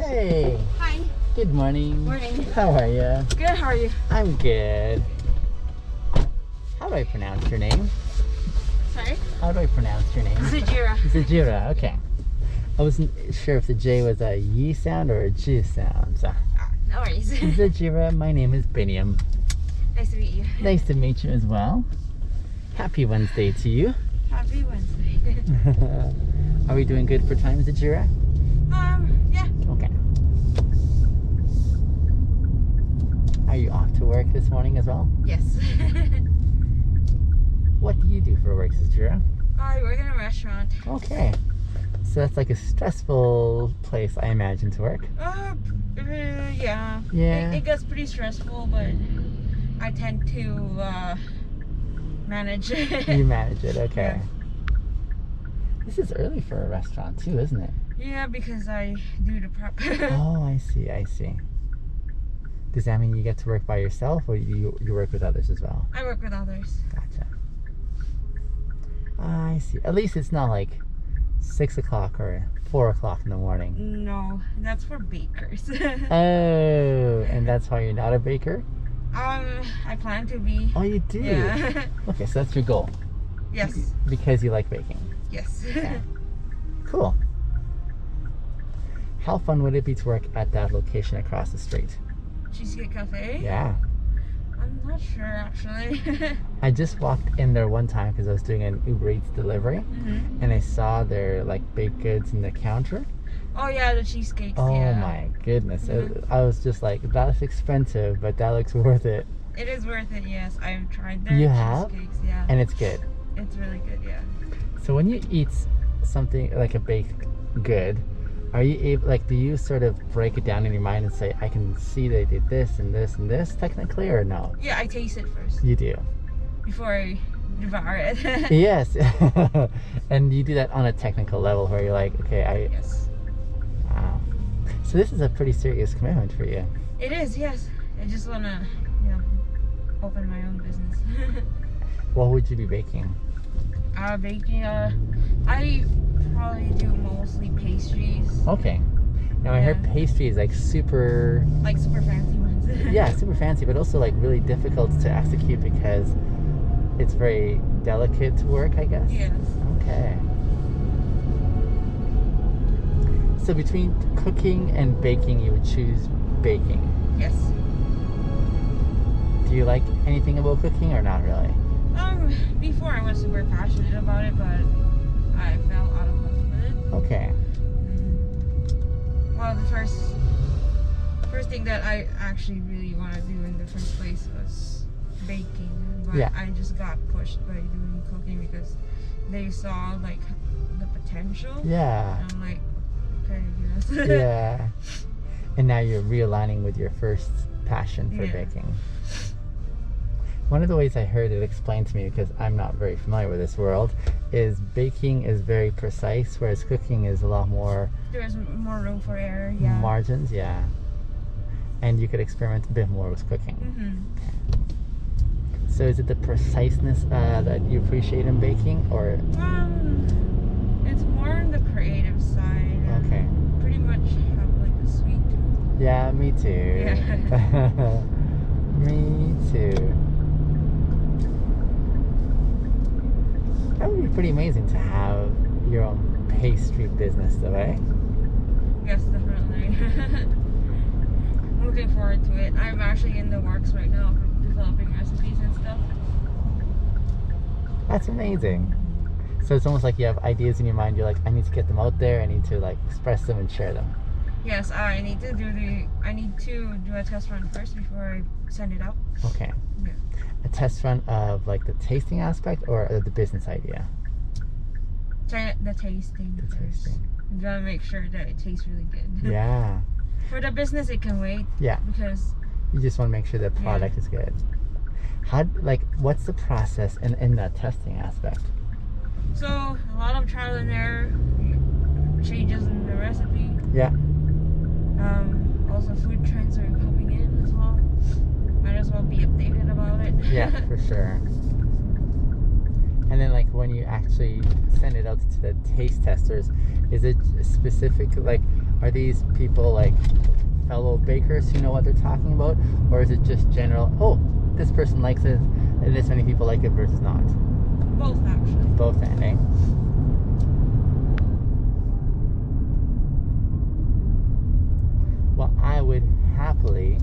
Hey. Hi. Good morning. Morning. How are you? Good, how are you? I'm good. How do I pronounce your name? Sorry? How do I pronounce your name? Zajira. Zajira, okay. I wasn't sure if the J was a Y sound or a G sound. So. No worries. Zajira, my name is Biniam. Nice to meet you. Nice to meet you as well. Happy Wednesday to you. Happy Wednesday. Are we doing good for time, Zajira? Yeah. Okay. Are you off to work this morning as well? Yes. What do you do for work, Zajira? I work in a restaurant. Okay. So that's like a stressful place, I imagine, to work. Yeah. Yeah. It gets pretty stressful, but I tend to manage it. You manage it, okay. Yeah. This is early for a restaurant too, isn't it? Yeah, because I do the prep. Oh, I see, I see. Does that mean you get to work by yourself or you work with others as well? I work with others. Gotcha. I see. At least it's not like 6 o'clock or 4 o'clock in the morning. No, that's for bakers. Oh, and that's why you're not a baker? I plan to be. Oh, you do? Yeah. Okay, so that's your goal. Yes. Because you like baking. Yes. Okay. Cool. How fun would it be to work at that location across the street? Cheesecake Cafe? Yeah. I'm not sure actually. I just walked in there one time because I was doing an Uber Eats delivery, Mm-hmm. and I saw their like baked goods in the counter. Oh yeah, the cheesecakes. Oh yeah. my goodness. Mhm. I was just like, that's expensive, but that looks worth it. It is worth it, yes. I've tried their You have? cheesecakes, yeah. And it's good. It's really good, yeah. So when you eat something like a baked good, are you able, like, do you sort of break it down in your mind and say, I can see they did this and this and this technically, or no? Yeah, I taste it first You do. before I devour it. Yes. And you do that on a technical level where you're like, okay, Yes. wow. So this is a pretty serious commitment for you. It is, yes. I just wanna, open my own business. What would you be baking? Baking, I probably do mostly pastries. Okay. Now I heard Yeah. pastry is like super, Like super fancy ones. yeah, super fancy, but also like really difficult to execute because it's very delicate to work, I guess. Yes. Okay. So between cooking and baking, you would choose baking. Yes. Do you like anything about cooking or not really? Before I was super passionate about it, but I fell out of love with it. Okay. Well, the first thing that I actually really want to do in the first place was baking, but Yeah. I just got pushed by doing cooking because they saw like the potential. Yeah. And I'm like, okay, yes. Yeah. And now you're realigning with your first passion for Yeah. baking. One of the ways I heard it explained to me, because I'm not very familiar with this world, is baking is very precise, whereas cooking is a lot more There's more room for error. Yeah. margins, yeah. And you could experiment a bit more with cooking. Mm-hmm. So is it the preciseness that you appreciate in baking, or? It's more on the creative side. Okay. Pretty much have like a sweet tooth. Yeah, me too. Yeah. Me too. That would be pretty amazing to have your own pastry business, though, eh? Yes, definitely. I'm looking forward to it. I'm actually in the works right now for developing recipes and stuff. That's amazing. So it's almost like you have ideas in your mind. You're like, I need to get them out there. I need to like express them and share them. Yes, I need to do a test run first before I send it out. Okay. Yeah. A test run of like the tasting aspect or the business idea? Try the tasting The first. tasting. You gotta make sure that it tastes really good. Yeah. For the business, it can wait. Yeah. Because You just want to make sure the product is good. What's the process in that testing aspect? so a lot of trial and error, changes in the recipe. Yeah. Also food trends are coming in as well. Might as well be updated about it. Yeah, for sure. And then like when you actually send it out to the taste testers, is it specific, like are these people like fellow bakers who know what they're talking about, or is it just general, oh, this person likes it and this many people like it versus not? Both, actually. Both, eh? Well, I would happily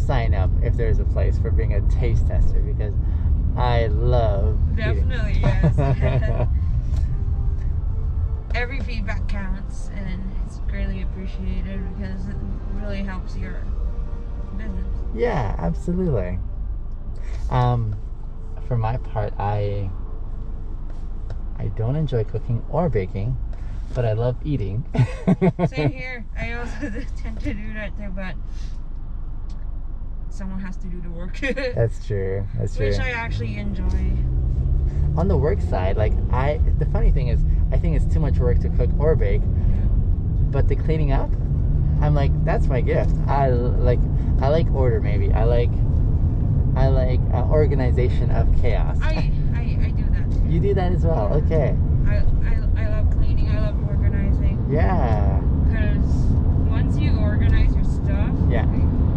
sign up if there's a place for being a taste tester, because I love Definitely, eating. yes. Every feedback counts, and it's greatly appreciated because it really helps your business. Yeah, absolutely. For my part, I don't enjoy cooking or baking, but I love eating. Same here. I also tend to do that too, but someone has to do the work. That's true. That's true. Which I actually enjoy. On the work side, like the funny thing is, I think it's too much work to cook or bake, but the cleaning up, I'm like, that's my gift. I like order, maybe. I like organization of chaos. I do that too. You do that as well. Okay. I love cleaning. I love organizing. Yeah. Because once you organize your stuff, Yeah.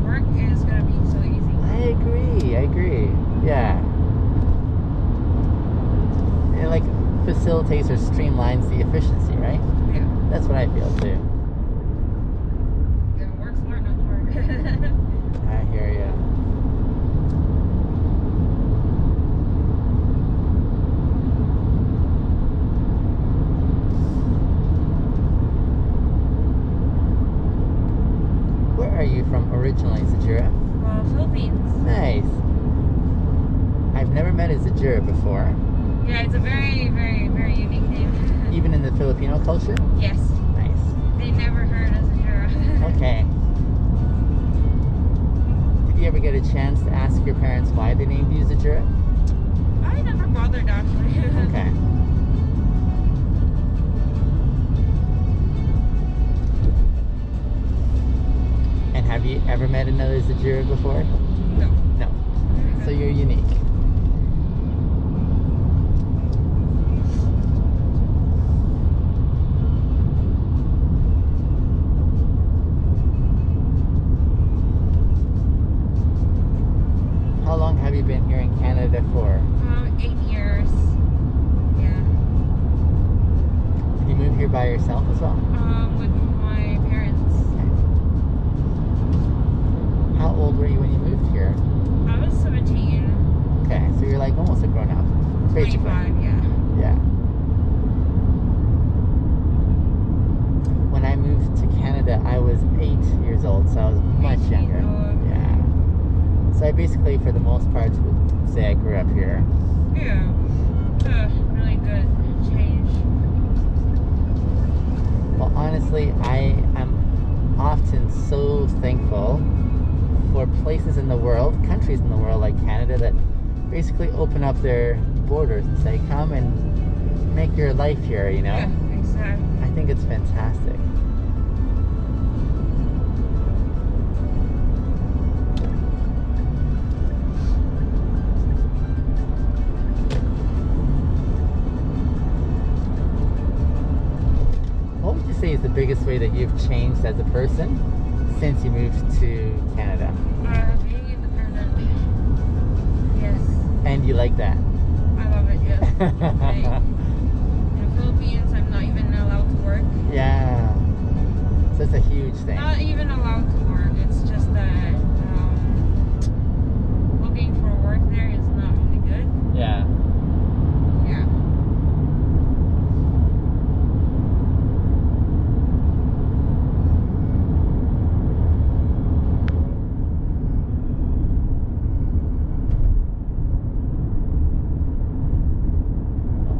work is gonna be so easy. I agree. Yeah. It like facilitates or streamlines the efficiency, right? Yeah. That's what I feel too. Yeah, work smart, not hard. I hear ya. Where are you from originally, Zajira? Philippines. Nice. I've never met a Zajira before. Yeah, it's a very, very, very unique name. Even in the Filipino culture? Yes. Nice. They never heard of Zajira. Okay. Did you ever get a chance to ask your parents why they named you Zajira? I never bothered, actually. Okay. And have you ever met another Zajira before? No. No. So you're unique. How long have you been here in Canada for? 8 years. Yeah. Did you move here by yourself as well? With my parents. How old were you when you moved here? I was 17. Okay, so you're like almost a grown up. Basically. 25, yeah. Yeah. When I moved to Canada, I was 8 years old, so I was much 18, younger. oh. Yeah. So I basically, for the most part, would say I grew up here. Yeah. Really good change. Well, honestly, I am often so thankful for places in the world, countries in the world like Canada, that basically open up their borders and say, come and make your life here, you know? Yeah, exactly. I think it's fantastic. What would you say is the biggest way that you've changed as a person since you moved to Canada? Being independent. Yes. And you like that? I love it, yes. In the Philippines, I'm not even allowed to work. Yeah. So it's a huge thing. Not even allowed to work. It's just that looking for work there is not really good. Yeah. Yeah.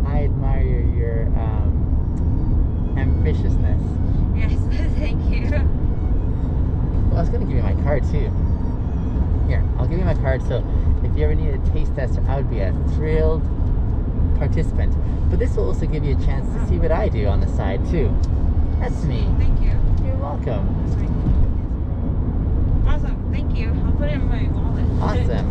I admire your ambitiousness. Yes, thank you. Well, I was gonna give you my card too. Here, I'll give you my card. So, if you ever need a taste tester, I would be a thrilled participant. But this will also give you a chance to see what I do on the side too. That's me. Thank you. You're welcome. Awesome. Thank you. I'll put it in my wallet. Awesome.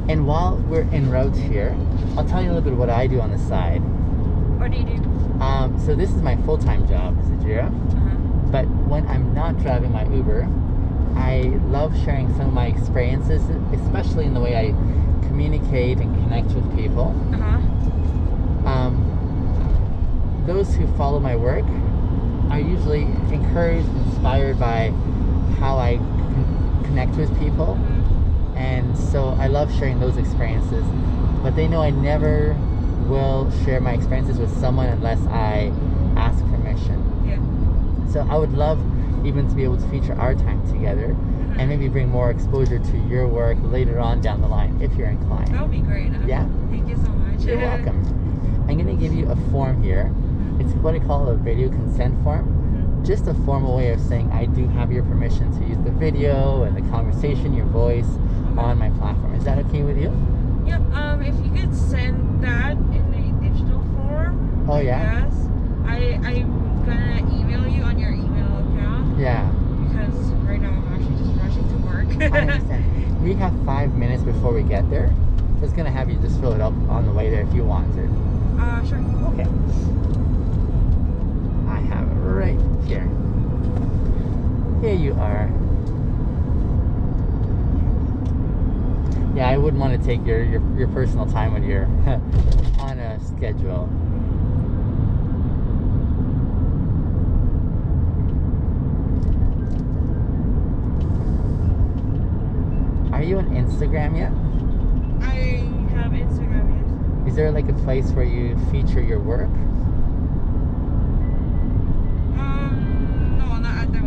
And while we're en route here, I'll tell you a little bit of what I do on the side. What do you do? So this is my full-time job, Zajira. But when I'm not driving my Uber, I love sharing some of my experiences, especially in the way I communicate and connect with people. Those who follow my work are usually encouraged, inspired by how I connect with people. And so I love sharing those experiences. But they know I never will share my experiences with someone unless I ask permission. Yeah. So I would love even to be able to feature our time together and maybe bring more exposure to your work later on down the line if you're inclined. That would be great. Yeah? Thank you so much. You're welcome. I'm going to give you a form here. It's what I call a video consent form. Just a formal way of saying I do have your permission to use the video and the conversation, your voice on my platform. Is that okay with you? Yep. If you could send that in a digital form. Oh, yeah? Yes. I'm gonna email you on your email account. Yeah. Because right now I'm actually just rushing to work. I understand. We have 5 minutes before we get there. So it's going to have you just fill it up on the way there if you want to. Sure. Okay. I have it right here. Here you are. Yeah, I wouldn't want to take your personal time when you're on a schedule. Are you on Instagram yet? I have Instagram, yes. Is there like a place where you feature your work?